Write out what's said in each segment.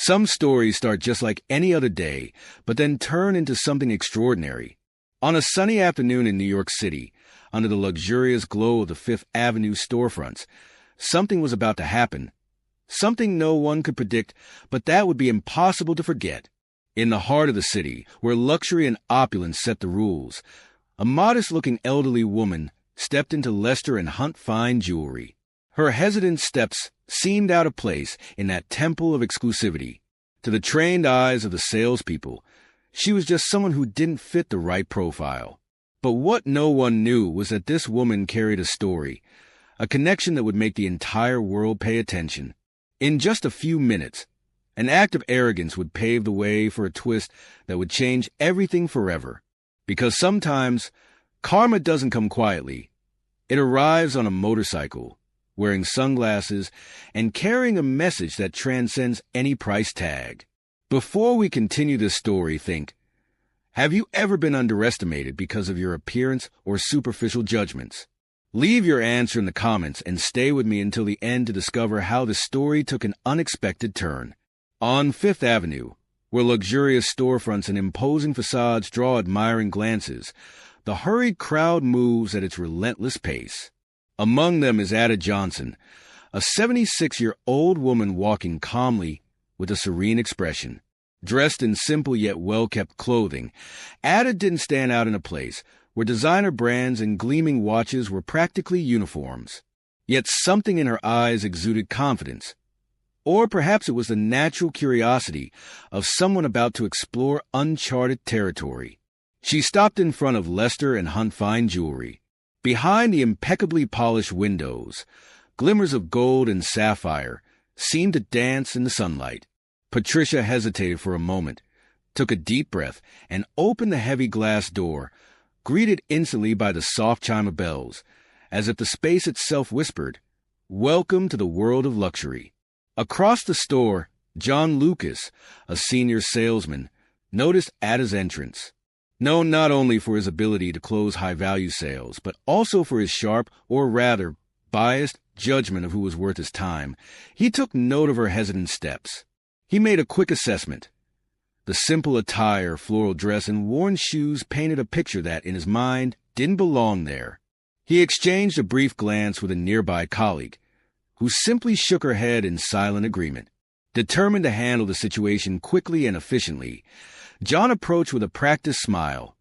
Some stories start just like any other day, but then turn into something extraordinary. On a sunny afternoon in New York City, under the luxurious glow of the Fifth Avenue storefronts, something was about to happen. Something no one could predict, but that would be impossible to forget. In the heart of the city, where luxury and opulence set the rules, a modest-looking elderly woman stepped into Lester and Hunt fine jewelry. Her hesitant steps seemed out of place in that temple of exclusivity. To the trained eyes of the salespeople, she was just someone who didn't fit the right profile. But what no one knew was that this woman carried a story, a connection that would make the entire world pay attention. In just a few minutes, an act of arrogance would pave the way for a twist that would change everything forever. Because sometimes, karma doesn't come quietly. It arrives on a motorcycle, wearing sunglasses, and carrying a message that transcends any price tag. Before we continue this story, think, have you ever been underestimated because of your appearance or superficial judgments? Leave your answer in the comments and stay with me until the end to discover how the story took an unexpected turn. On Fifth Avenue, where luxurious storefronts and imposing facades draw admiring glances, the hurried crowd moves at its relentless pace. Among them is Ada Johnson, a 76-year-old woman walking calmly with a serene expression. Dressed in simple yet well-kept clothing, Ada didn't stand out in a place where designer brands and gleaming watches were practically uniforms. Yet something in her eyes exuded confidence. Or perhaps it was the natural curiosity of someone about to explore uncharted territory. She stopped in front of Lester and Hunt fine jewelry. Behind the impeccably polished windows, glimmers of gold and sapphire seemed to dance in the sunlight. Patricia hesitated for a moment, took a deep breath, and opened the heavy glass door, greeted instantly by the soft chime of bells, as if the space itself whispered, "Welcome to the world of luxury." Across the store, John Lucas, a senior salesman, noticed Ada's entrance. Known not only for his ability to close high-value sales, but also for his sharp, or rather, biased judgment of who was worth his time, he took note of her hesitant steps. He made a quick assessment. The simple attire, floral dress, and worn shoes painted a picture that, in his mind, didn't belong there. He exchanged a brief glance with a nearby colleague, who simply shook her head in silent agreement. Determined to handle the situation quickly and efficiently, John approached with a practiced smile,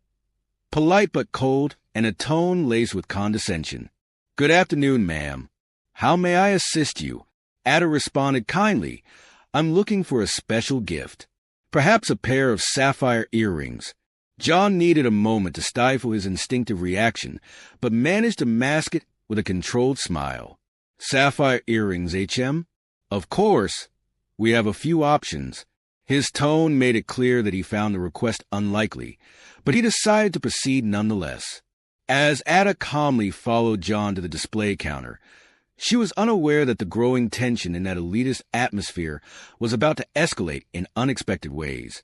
polite but cold, and a tone laced with condescension. "Good afternoon, ma'am. How may I assist you?" Ada responded kindly. "I'm looking for a special gift. Perhaps a pair of sapphire earrings." John needed a moment to stifle his instinctive reaction, but managed to mask it with a controlled smile. "Sapphire earrings, HM? Of course. We have a few options." His tone made it clear that he found the request unlikely, but he decided to proceed nonetheless. As Ada calmly followed John to the display counter, she was unaware that the growing tension in that elitist atmosphere was about to escalate in unexpected ways,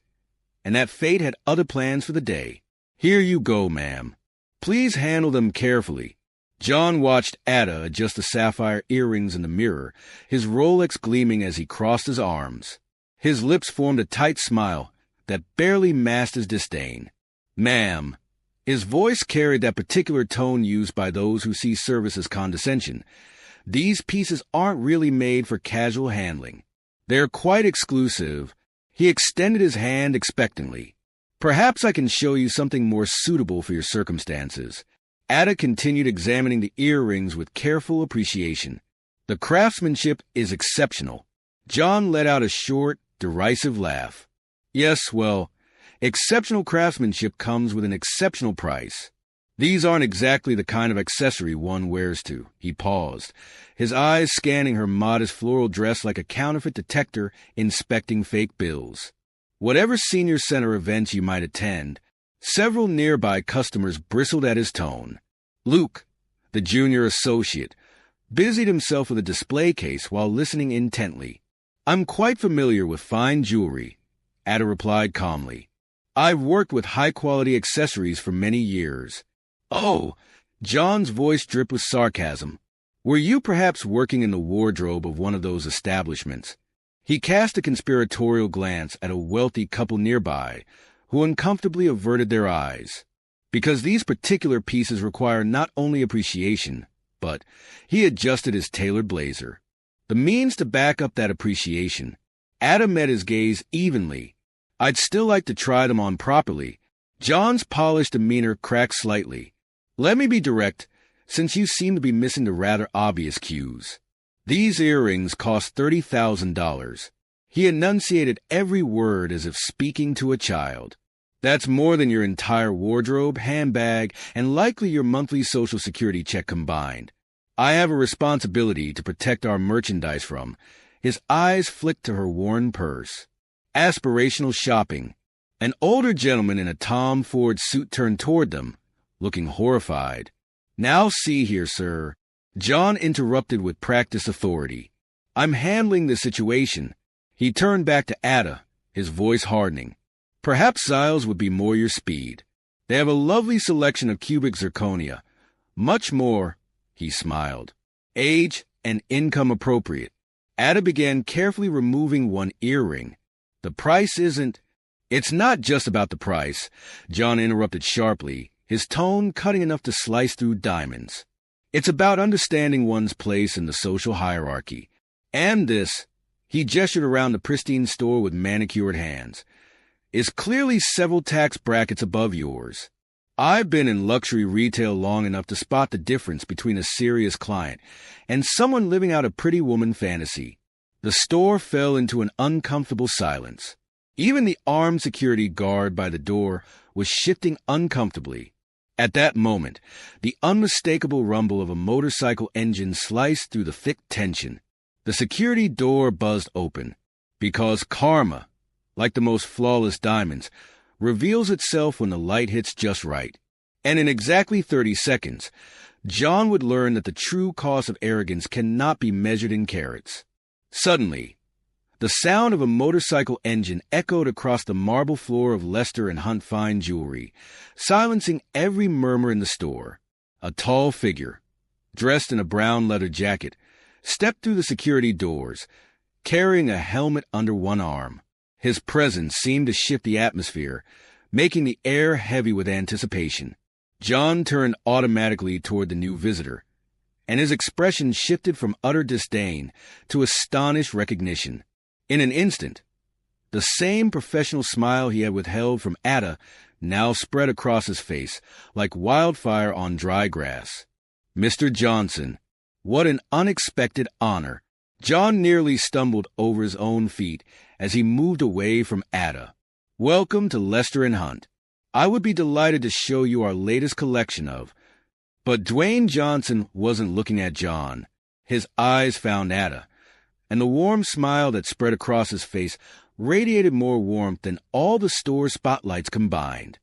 and that fate had other plans for the day. "Here you go, ma'am. Please handle them carefully." John watched Ada adjust the sapphire earrings in the mirror, his Rolex gleaming as he crossed his arms. His lips formed a tight smile that barely masked his disdain. "Ma'am." His voice carried that particular tone used by those who see service as condescension. "These pieces aren't really made for casual handling. They're quite exclusive." He extended his hand expectantly. "Perhaps I can show you something more suitable for your circumstances." Ada continued examining the earrings with careful appreciation. "The craftsmanship is exceptional." John let out a short, derisive laugh. "Yes, well, exceptional craftsmanship comes with an exceptional price. These aren't exactly the kind of accessory one wears to." He paused, his eyes scanning her modest floral dress like a counterfeit detector inspecting fake bills. Whatever senior center events you might attend, several nearby customers bristled at his tone. Luke, the junior associate, busied himself with a display case while listening intently. "I'm quite familiar with fine jewelry," Ada replied calmly. "I've worked with high-quality accessories for many years." "Oh," John's voice dripped with sarcasm. "Were you perhaps working in the wardrobe of one of those establishments?" He cast a conspiratorial glance at a wealthy couple nearby, who uncomfortably averted their eyes. Because these particular pieces require not only appreciation, but he adjusted his tailored blazer. The means to back up that appreciation. Adam met his gaze evenly. I'd still like to try them on properly. John's polished demeanor cracked slightly. Let me be direct, since you seem to be missing the rather obvious cues. These earrings cost $30,000. He enunciated every word as if speaking to a child. That's more than your entire wardrobe, handbag, and likely your monthly Social Security check combined. I have a responsibility to protect our merchandise from. His eyes flicked to her worn purse. Aspirational shopping. An older gentleman in a Tom Ford suit turned toward them, looking horrified. Now see here, sir. John interrupted with practiced authority. I'm handling the situation. He turned back to Ada, his voice hardening. Perhaps Xiles would be more your speed. They have a lovely selection of cubic zirconia. Much more, he smiled. Age and income appropriate. Ada began carefully removing one earring. The price isn't... It's not just about the price, John interrupted sharply, his tone cutting enough to slice through diamonds. It's about understanding one's place in the social hierarchy. And this, he gestured around the pristine store with manicured hands, is clearly several tax brackets above yours. I've been in luxury retail long enough to spot the difference between a serious client and someone living out a pretty woman fantasy. The store fell into an uncomfortable silence. Even the armed security guard by the door was shifting uncomfortably. At that moment, the unmistakable rumble of a motorcycle engine sliced through the thick tension. The security door buzzed open, because karma, like the most flawless diamonds, reveals itself when the light hits just right. And in exactly 30 seconds, John would learn that the true cost of arrogance cannot be measured in carats. Suddenly, the sound of a motorcycle engine echoed across the marble floor of Lester and Hunt Fine Jewelry, silencing every murmur in the store. A tall figure, dressed in a brown leather jacket, stepped through the security doors, carrying a helmet under one arm. His presence seemed to shift the atmosphere, making the air heavy with anticipation. John turned automatically toward the new visitor, and his expression shifted from utter disdain to astonished recognition. In an instant, the same professional smile he had withheld from Ada now spread across his face like wildfire on dry grass. Mr. Johnson, what an unexpected honor. John nearly stumbled over his own feet as he moved away from Ada. Welcome to Lester and Hunt. I would be delighted to show you our latest collection of... But Dwayne Johnson wasn't looking at John. His eyes found Ada, and the warm smile that spread across his face radiated more warmth than all the store spotlights combined.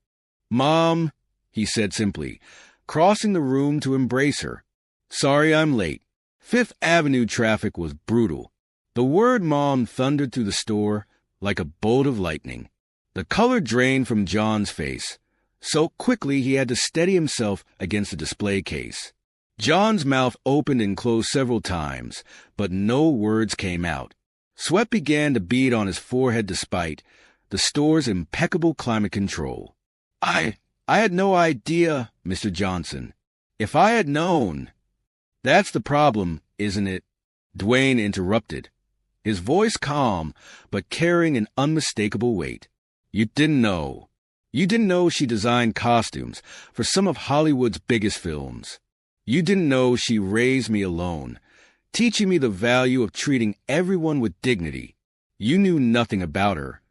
Mom, he said simply, crossing the room to embrace her. Sorry I'm late. Fifth Avenue traffic was brutal. The word Mom thundered through the store like a bolt of lightning. The color drained from John's face. So quickly he had to steady himself against the display case. John's mouth opened and closed several times, but no words came out. Sweat began to bead on his forehead despite the store's impeccable climate control. I had no idea, Mr. Johnson. If I had known... That's the problem, isn't it? Dwayne interrupted, his voice calm, but carrying an unmistakable weight. You didn't know. You didn't know she designed costumes for some of Hollywood's biggest films. You didn't know she raised me alone, teaching me the value of treating everyone with dignity. You knew nothing about her,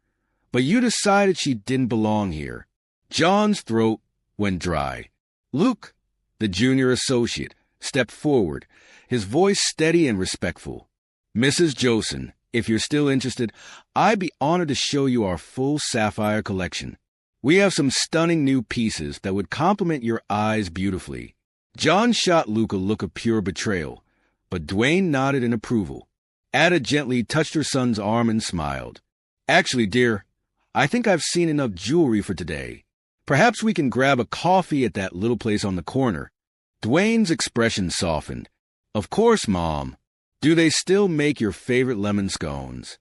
but you decided she didn't belong here. John's throat went dry. Luke, the junior associate, stepped forward, his voice steady and respectful. Mrs. Johnson, if you're still interested, I'd be honored to show you our full sapphire collection. We have some stunning new pieces that would complement your eyes beautifully. John shot Luke a look of pure betrayal, but Dwayne nodded in approval. Ada gently touched her son's arm and smiled. Actually, dear, I think I've seen enough jewelry for today. Perhaps we can grab a coffee at that little place on the corner. Dwayne's expression softened. Of course, Mom. Do they still make your favorite lemon scones?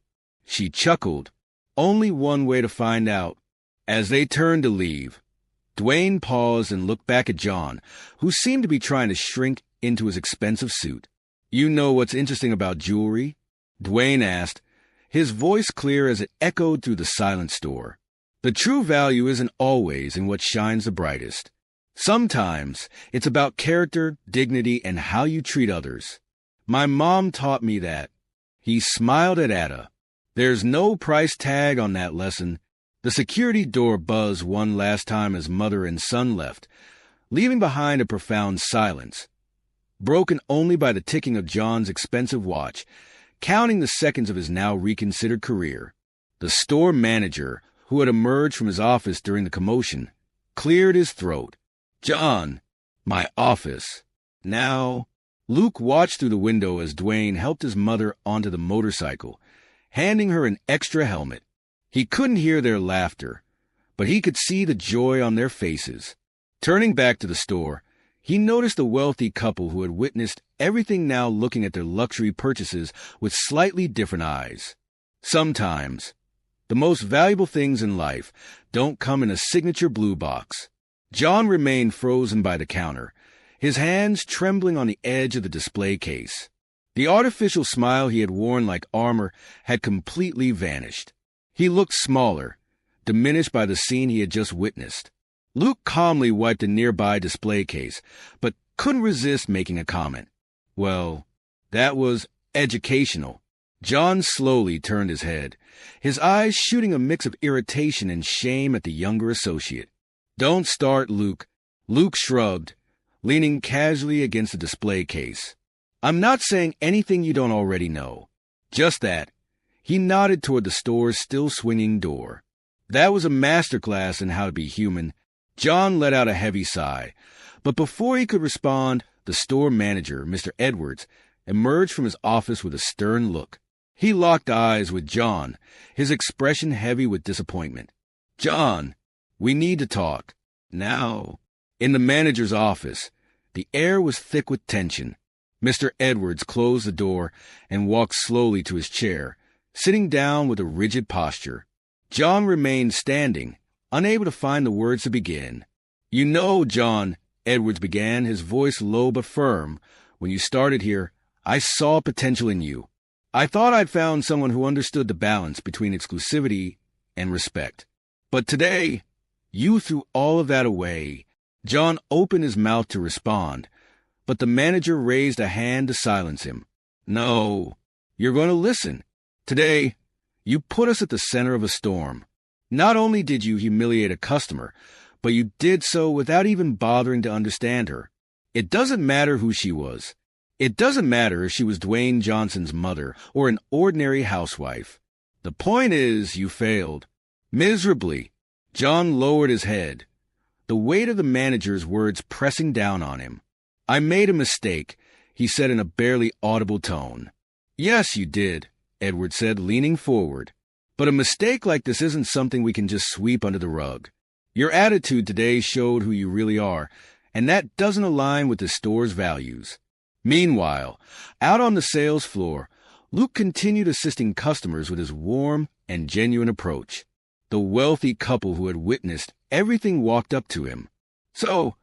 She chuckled. Only one way to find out. As they turned to leave, Dwayne paused and looked back at John, who seemed to be trying to shrink into his expensive suit. You know what's interesting about jewelry? Dwayne asked, his voice clear as it echoed through the silent store. The true value isn't always in what shines the brightest. Sometimes it's about character, dignity, and how you treat others. My mom taught me that. He smiled at Ada. There's no price tag on that lesson. The security door buzzed one last time as mother and son left, leaving behind a profound silence, broken only by the ticking of John's expensive watch, counting the seconds of his now reconsidered career. The store manager, who had emerged from his office during the commotion, cleared his throat. John, my office. Now, Luke watched through the window as Dwayne helped his mother onto the motorcycle, handing her an extra helmet. He couldn't hear their laughter, but he could see the joy on their faces. Turning back to the store, he noticed the wealthy couple who had witnessed everything now looking at their luxury purchases with slightly different eyes. Sometimes, the most valuable things in life don't come in a signature blue box. John remained frozen by the counter, his hands trembling on the edge of the display case. The artificial smile he had worn like armor had completely vanished. He looked smaller, diminished by the scene he had just witnessed. Luke calmly wiped a nearby display case, but couldn't resist making a comment. Well, that was educational. John slowly turned his head, his eyes shooting a mix of irritation and shame at the younger associate. Don't start, Luke. Luke shrugged, leaning casually against the display case. I'm not saying anything you don't already know. Just that. He nodded toward the store's still swinging door. That was a masterclass in how to be human. John let out a heavy sigh, but before he could respond, the store manager, Mr. Edwards, emerged from his office with a stern look. He locked eyes with John, his expression heavy with disappointment. John, we need to talk. Now. In the manager's office, the air was thick with tension. Mr. Edwards closed the door and walked slowly to his chair, sitting down with a rigid posture. John remained standing, unable to find the words to begin. You know, John, Edwards began, his voice low but firm, when you started here, I saw potential in you. I thought I'd found someone who understood the balance between exclusivity and respect. But today, you threw all of that away. John opened his mouth to respond, but the manager raised a hand to silence him. No, you're going to listen. Today, you put us at the center of a storm. Not only did you humiliate a customer, but you did so without even bothering to understand her. It doesn't matter who she was. It doesn't matter if she was Dwayne Johnson's mother or an ordinary housewife. The point is, you failed. Miserably. John lowered his head, the weight of the manager's words pressing down on him. I made a mistake, he said in a barely audible tone. Yes, you did, Edward said, leaning forward. But a mistake like this isn't something we can just sweep under the rug. Your attitude today showed who you really are, and that doesn't align with the store's values. Meanwhile, out on the sales floor, Luke continued assisting customers with his warm and genuine approach. The wealthy couple who had witnessed everything walked up to him. So,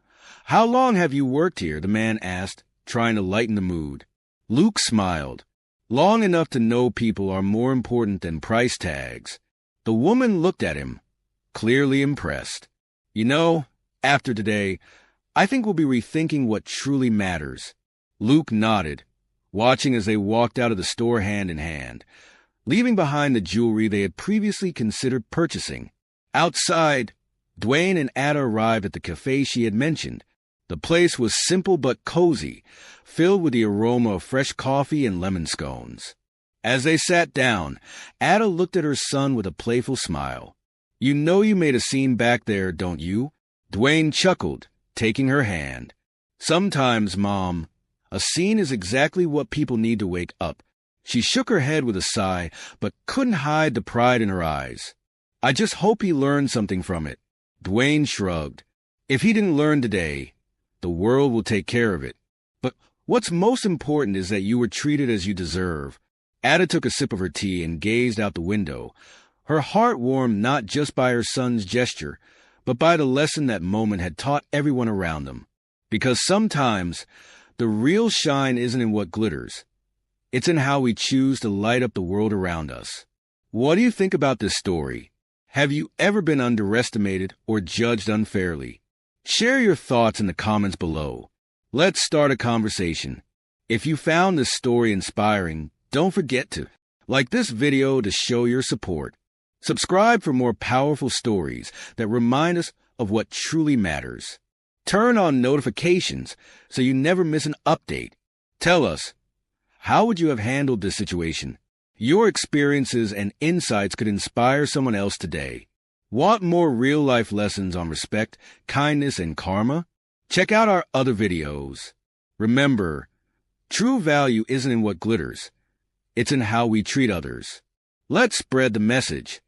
how long have you worked here? The man asked, trying to lighten the mood. Luke smiled. Long enough to know people are more important than price tags. The woman looked at him, clearly impressed. You know, after today, I think we'll be rethinking what truly matters. Luke nodded, watching as they walked out of the store hand in hand, leaving behind the jewelry they had previously considered purchasing. Outside, Dwayne and Ada arrived at the cafe she had mentioned. The place was simple but cozy, filled with the aroma of fresh coffee and lemon scones. As they sat down, Ada looked at her son with a playful smile. You know you made a scene back there, don't you? Dwayne chuckled, taking her hand. Sometimes, Mom, a scene is exactly what people need to wake up. She shook her head with a sigh, but couldn't hide the pride in her eyes. I just hope he learned something from it. Dwayne shrugged. If he didn't learn today, the world will take care of it. But what's most important is that you were treated as you deserve. Ada took a sip of her tea and gazed out the window, her heart warmed not just by her son's gesture, but by the lesson that moment had taught everyone around them. Because sometimes the real shine isn't in what glitters. It's in how we choose to light up the world around us. What do you think about this story? Have you ever been underestimated or judged unfairly? Share your thoughts in the comments below. Let's start a conversation. If you found this story inspiring, don't forget to like this video to show your support. Subscribe for more powerful stories that remind us of what truly matters. Turn on notifications so you never miss an update. Tell us, how would you have handled this situation? Your experiences and insights could inspire someone else today. Want more real-life lessons on respect, kindness, and karma? Check out our other videos. Remember, true value isn't in what glitters. It's in how we treat others. Let's spread the message.